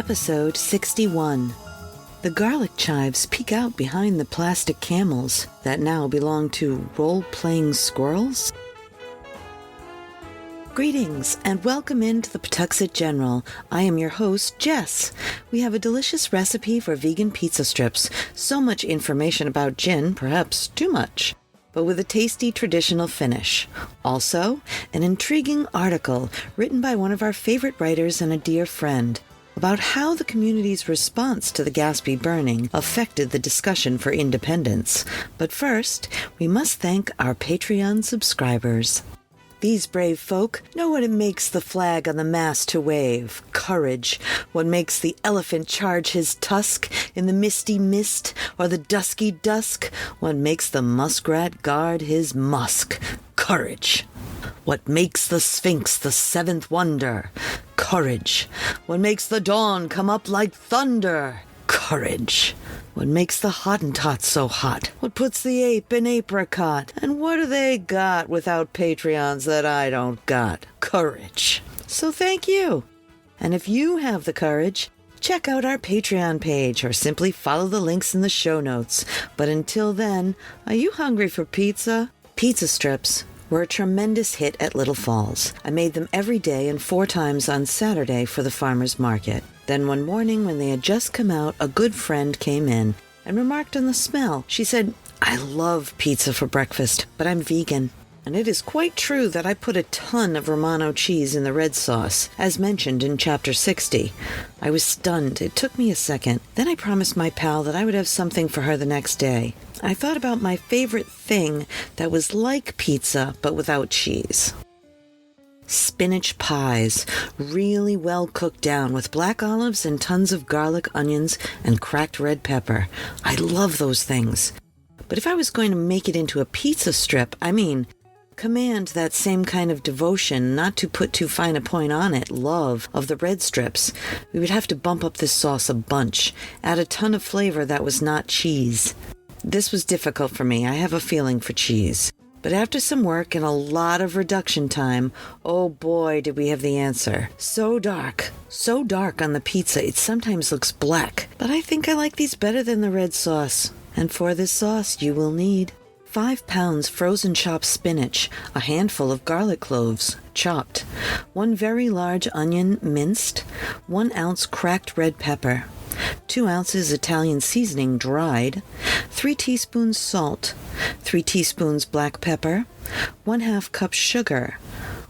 Episode 61. The garlic chives peek out behind the plastic camels that now belong to role-playing squirrels. Greetings and welcome into the Pawtuxet General. I am your host, Jess. We have a delicious recipe for vegan pizza strips. So much information about gin, perhaps too much, but with a tasty traditional finish. Also, an intriguing article written by one of our favorite writers and a dear friend about how the community's response to the Gaspee burning affected the discussion for independence. But first, we must thank our Patreon subscribers. These brave folk know what it makes the flag on the mast to wave. Courage. What makes the elephant charge his tusk in the misty mist or the dusky dusk. What makes the muskrat guard his musk. Courage. What makes the Sphinx the seventh wonder. Courage. What makes the dawn come up like thunder. Courage. What makes the Hottentot so hot? What puts the ape in apricot? And what do they got without Patreons that I don't got? Courage. So thank you. And if you have the courage, check out our Patreon page or simply follow the links in the show notes. But until then, are you hungry for pizza? Pizza strips were a tremendous hit at Little Falls. I made them every day and 4 times on Saturday for the farmer's market. Then one morning when they had just come out, a good friend came in and remarked on the smell. She said, "I love pizza for breakfast, but I'm vegan." And it is quite true that I put a ton of Romano cheese in the red sauce, as mentioned in Chapter 60. I was stunned. It took me a second. Then I promised my pal that I would have something for her the next day. I thought about my favorite thing that was like pizza, but without cheese. Spinach pies, really well cooked down with black olives and tons of garlic, onions, and cracked red pepper. I love those things. But if I was going to make it into a pizza strip, command that same kind of devotion, not to put too fine a point on it, love of the red strips, we would have to bump up this sauce a bunch, add a ton of flavor that was not cheese. This was difficult for me. I have a feeling for cheese. But after some work and a lot of reduction time, oh boy, did we have the answer. So dark on the pizza, it sometimes looks black. But I think I like these better than the red sauce. And for this sauce, you will need 5 pounds frozen chopped spinach, a handful of garlic cloves, chopped, 1 very large onion, minced, 1 ounce cracked red pepper, 2 ounces Italian seasoning dried, 3 teaspoons salt, 3 teaspoons black pepper, 1/2 cup sugar,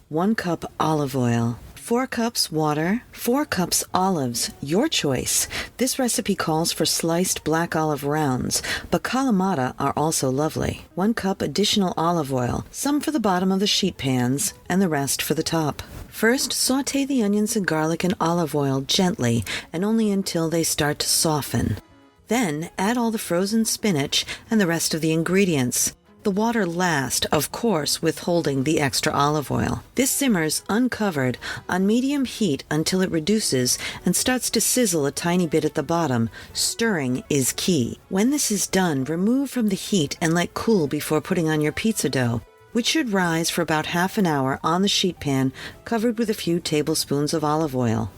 1 cup olive oil, 4 cups water, 4 cups olives, your choice. This recipe calls for sliced black olive rounds, but Kalamata are also lovely. 1 cup additional olive oil, some for the bottom of the sheet pans and the rest for the top. First, saute the onions and garlic in olive oil gently and only until they start to soften. Then, add all the frozen spinach and the rest of the ingredients. The water last, of course, withholding the extra olive oil. This simmers uncovered on medium heat until it reduces and starts to sizzle a tiny bit at the bottom. Stirring is key. When this is done, remove from the heat and let cool before putting on your pizza dough, which should rise for about half an hour on the sheet pan, covered with a few tablespoons of olive oil.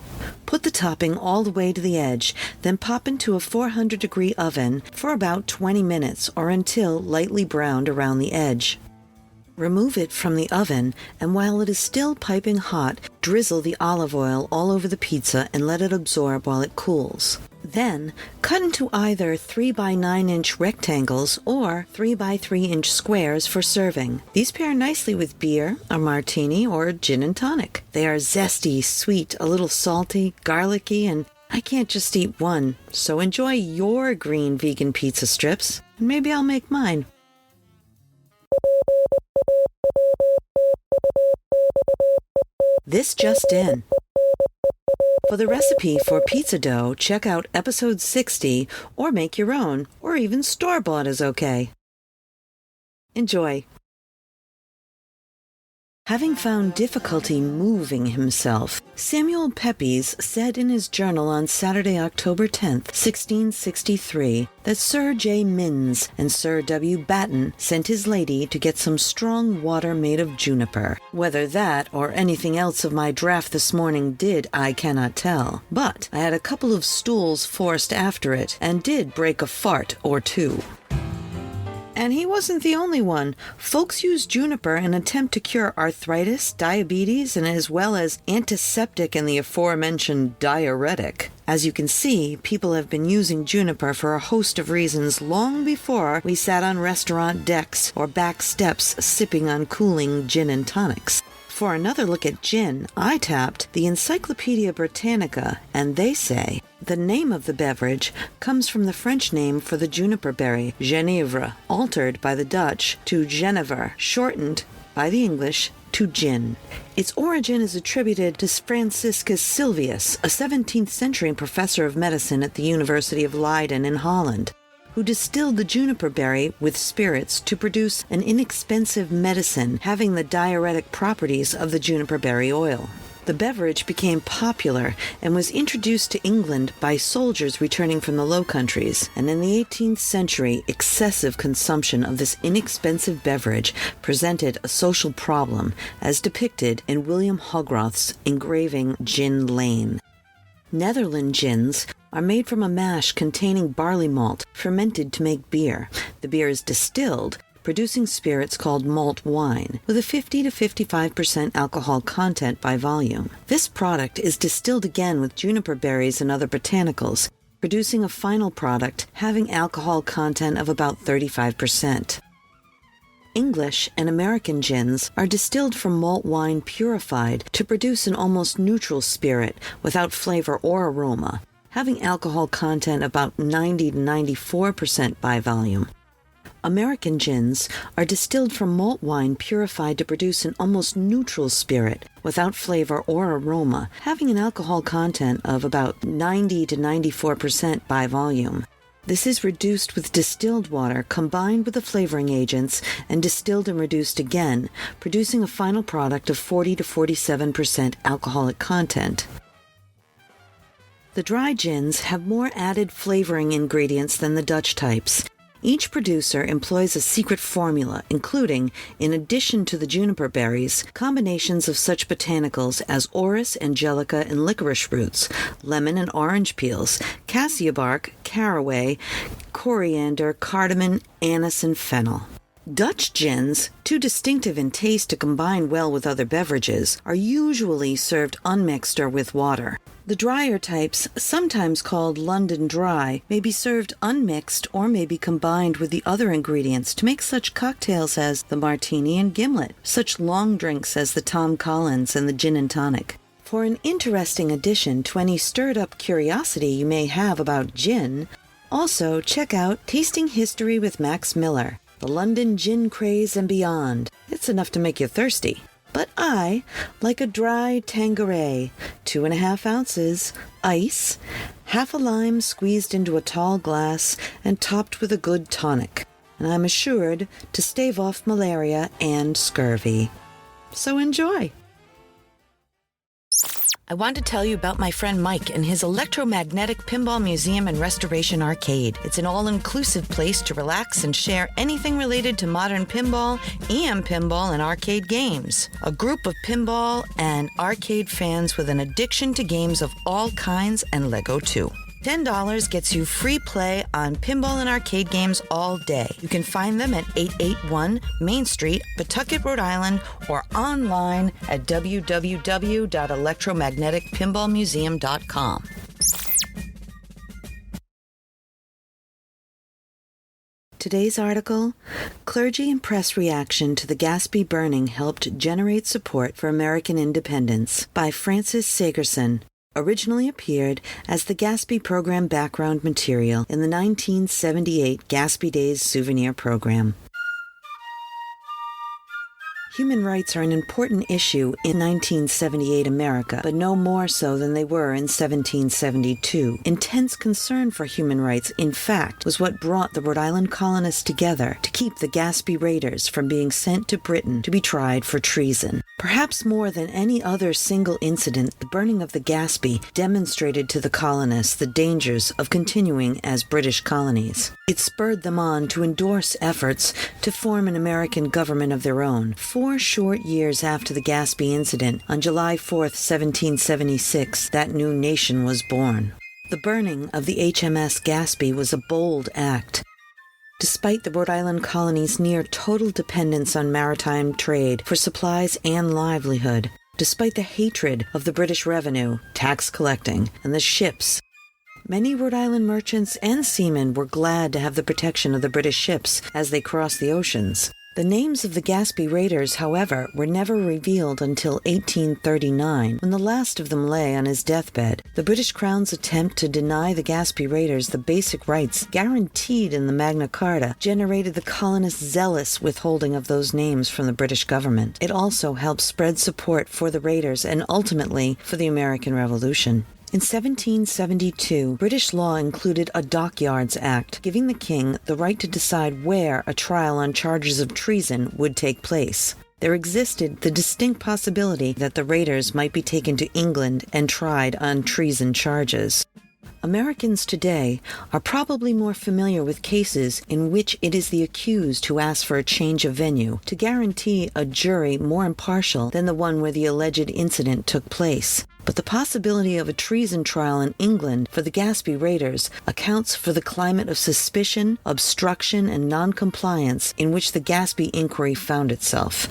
Put the topping all the way to the edge, then pop into a 400-degree oven for about 20 minutes or until lightly browned around the edge. Remove it from the oven, and while it is still piping hot, drizzle the olive oil all over the pizza and let it absorb while it cools. Then, cut into either 3 by 9 inch rectangles or 3 by 3 inch squares for serving. These pair nicely with beer, a martini, or gin and tonic. They are zesty, sweet, a little salty, garlicky, and I can't just eat one. So enjoy your green vegan pizza strips, and maybe I'll make mine. This just in. For the recipe for pizza dough, check out episode 60 or make your own, or even store-bought is okay. Enjoy. Having found difficulty moving himself, Samuel Pepys said in his journal on Saturday, October 10th, 1663, that Sir J. Minns and Sir W. Batten sent his lady to get some strong water made of juniper. Whether that or anything else of my draft this morning did, I cannot tell. But I had a couple of stools forced after it, and did break a fart or two. And he wasn't the only one. Folks use juniper in an attempt to cure arthritis, diabetes, and as well as antiseptic and the aforementioned diuretic. As you can see, people have been using juniper for a host of reasons long before we sat on restaurant decks or back steps sipping on cooling gin and tonics. For another look at gin, I tapped the Encyclopedia Britannica, and they say the name of the beverage comes from the French name for the juniper berry, genièvre, altered by the Dutch to genever, shortened by the English to gin. Its origin is attributed to Franciscus Sylvius, a 17th century professor of medicine at the University of Leiden in Holland, who distilled the juniper berry with spirits to produce an inexpensive medicine having the diuretic properties of the juniper berry oil. The beverage became popular and was introduced to England by soldiers returning from the Low Countries, and in the 18th century, excessive consumption of this inexpensive beverage presented a social problem, as depicted in William Hogarth's engraving Gin Lane. Netherland gins are made from a mash containing barley malt fermented to make beer. The beer is distilled, producing spirits called malt wine, with a 50 to 55% alcohol content by volume. This product is distilled again with juniper berries and other botanicals, producing a final product having alcohol content of about 35%. English and American gins are distilled from malt wine purified to produce an almost neutral spirit without flavor or aroma, having alcohol content about 90 to 94% by volume. American gins are distilled from malt wine purified to produce an almost neutral spirit without flavor or aroma, having an alcohol content of about 90 to 94% by volume. This is reduced with distilled water combined with the flavoring agents and distilled and reduced again, producing a final product of 40 to 47% alcoholic content. The dry gins have more added flavoring ingredients than the Dutch types. Each producer employs a secret formula, including, in addition to the juniper berries, combinations of such botanicals as orris, angelica, and licorice roots, lemon and orange peels, cassia bark, caraway, coriander, cardamom, anise, and fennel. Dutch gins, too distinctive in taste to combine well with other beverages, are usually served unmixed or with water. The drier types, sometimes called London Dry, may be served unmixed or may be combined with the other ingredients to make such cocktails as the martini and gimlet, such long drinks as the Tom Collins and the gin and tonic. For an interesting addition to any stirred-up curiosity you may have about gin, also check out Tasting History with Max Miller, The London Gin Craze and Beyond. It's enough to make you thirsty. But I like a dry Tanqueray, 2.5 ounces, ice, half a lime squeezed into a tall glass and topped with a good tonic, and I'm assured to stave off malaria and scurvy. So enjoy! I want to tell you about my friend Mike and his electromagnetic pinball museum and restoration arcade. It's an all-inclusive place to relax and share anything related to modern pinball, EM pinball, and arcade games. A group of pinball and arcade fans with an addiction to games of all kinds and Lego too. $10 gets you free play on pinball and arcade games all day. You can find them at 881 Main Street, Pawtucket, Rhode Island, or online at www.electromagneticpinballmuseum.com. Today's article, Clergy and Press Reaction to the Gaspee Burning Helped Generate Support for American Independence, by Francis Sagerson. Originally appeared as the Gaspee program background material in the 1978 Gaspee Days souvenir program. Human rights are an important issue in 1978 America, but no more so than they were in 1772. Intense concern for human rights, in fact, was what brought the Rhode Island colonists together to keep the Gaspee raiders from being sent to Britain to be tried for treason. Perhaps more than any other single incident, the burning of the Gaspee demonstrated to the colonists the dangers of continuing as British colonies. It spurred them on to endorse efforts to form an American government of their own. 4 short years after the Gaspee incident, on July 4th, 1776, that new nation was born. The burning of the HMS Gaspee was a bold act. Despite the Rhode Island colony's near total dependence on maritime trade for supplies and livelihood, despite the hatred of the British revenue, tax collecting, and the ships, many Rhode Island merchants and seamen were glad to have the protection of the British ships as they crossed the oceans. The names of the Gaspee raiders, however, were never revealed until 1839, when the last of them lay on his deathbed. The British Crown's attempt to deny the Gaspee raiders the basic rights guaranteed in the Magna Carta generated the colonists' zealous withholding of those names from the British government. It also helped spread support for the raiders and ultimately for the American Revolution. In 1772, British law included a Dockyards Act, giving the king the right to decide where a trial on charges of treason would take place. There existed the distinct possibility that the raiders might be taken to England and tried on treason charges. Americans today are probably more familiar with cases in which it is the accused who asks for a change of venue to guarantee a jury more impartial than the one where the alleged incident took place. But the possibility of a treason trial in England for the Gaspee raiders accounts for the climate of suspicion, obstruction, and noncompliance in which the Gaspee inquiry found itself.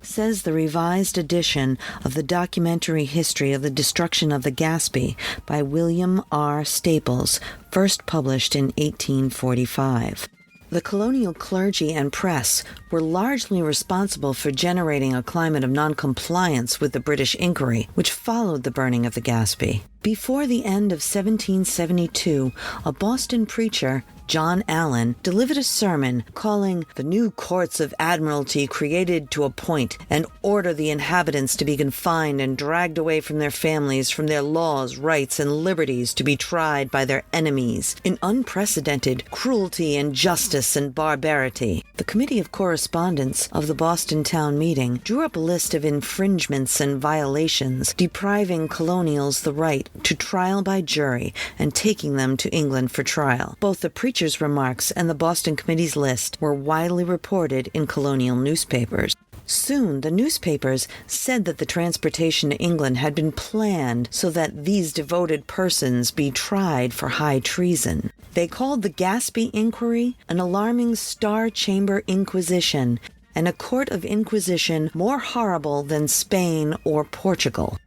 Says the revised edition of the documentary history of the destruction of the Gaspee by William R. Staples, first published in 1845. The colonial clergy and press were largely responsible for generating a climate of noncompliance with the British inquiry, which followed the burning of the Gaspee. Before the end of 1772, a Boston preacher, John Allen, delivered a sermon calling the new courts of admiralty created to appoint and order the inhabitants to be confined and dragged away from their families, from their laws, rights, and liberties to be tried by their enemies in unprecedented cruelty, injustice, and barbarity. The Committee of Correspondence of the Boston Town Meeting drew up a list of infringements and violations, depriving colonials the right to trial by jury and taking them to England for trial. Both the preacher's remarks and the Boston Committee's list were widely reported in colonial newspapers. Soon, the newspapers said that the transportation to England had been planned so that these devoted persons be tried for high treason. They called the Gaspee inquiry an alarming Star Chamber Inquisition and a court of inquisition more horrible than Spain or Portugal.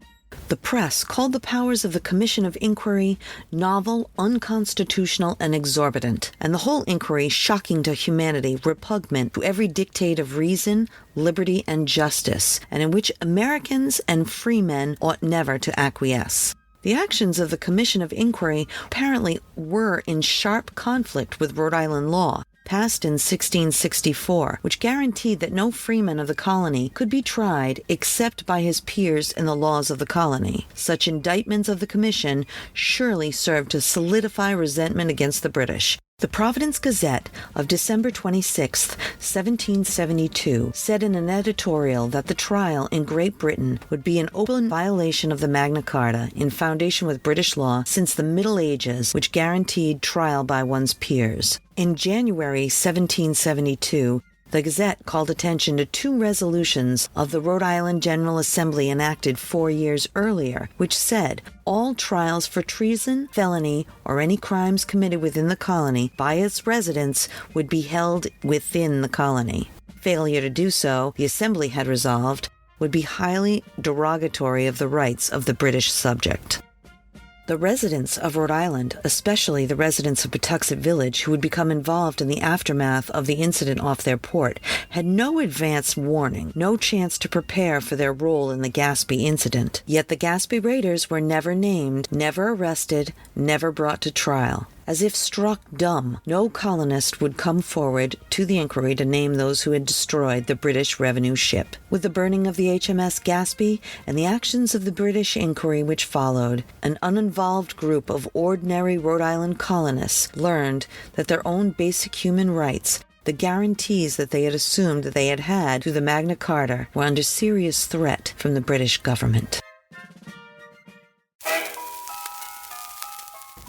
The press called the powers of the Commission of Inquiry novel, unconstitutional, and exorbitant, and the whole inquiry shocking to humanity, repugnant to every dictate of reason, liberty, and justice, and in which Americans and freemen ought never to acquiesce. The actions of the Commission of Inquiry apparently were in sharp conflict with Rhode Island law, passed in 1664, which guaranteed that no freeman of the colony could be tried except by his peers in the laws of the colony. Such indictments of the commission surely served to solidify resentment against the British. The Providence Gazette of December 26, 1772, said in an editorial that the trial in Great Britain would be an open violation of the Magna Carta in foundation with British law since the Middle Ages, which guaranteed trial by one's peers. In January 1772, the Gazette called attention to 2 resolutions of the Rhode Island General Assembly enacted 4 years earlier, which said all trials for treason, felony, or any crimes committed within the colony by its residents would be held within the colony. Failure to do so, the Assembly had resolved, would be highly derogatory of the rights of the British subject. The residents of Rhode Island, especially the residents of Pawtuxet Village who would become involved in the aftermath of the incident off their port, had no advance warning, no chance to prepare for their role in the Gaspee incident. Yet the Gaspee raiders were never named, never arrested, never brought to trial. As if struck dumb, no colonist would come forward to the inquiry to name those who had destroyed the British revenue ship. With the burning of the HMS Gaspee and the actions of the British inquiry which followed, an uninvolved group of ordinary Rhode Island colonists learned that their own basic human rights, the guarantees that they had assumed that they had had through the Magna Carta were under serious threat from the British government.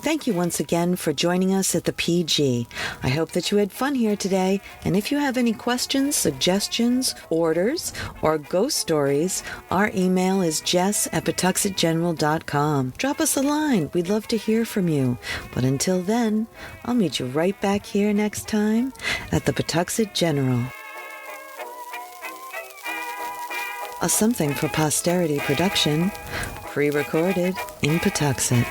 Thank you once again for joining us at the PG. I hope that you had fun here today, and if you have any questions, suggestions, orders, or ghost stories, our email is jess@pawtuxetgeneral.com. Drop us a line. We'd love to hear from you. But until then, I'll meet you right back here next time at the Pawtuxet General. A Something for Posterity production, pre-recorded in Pawtuxet.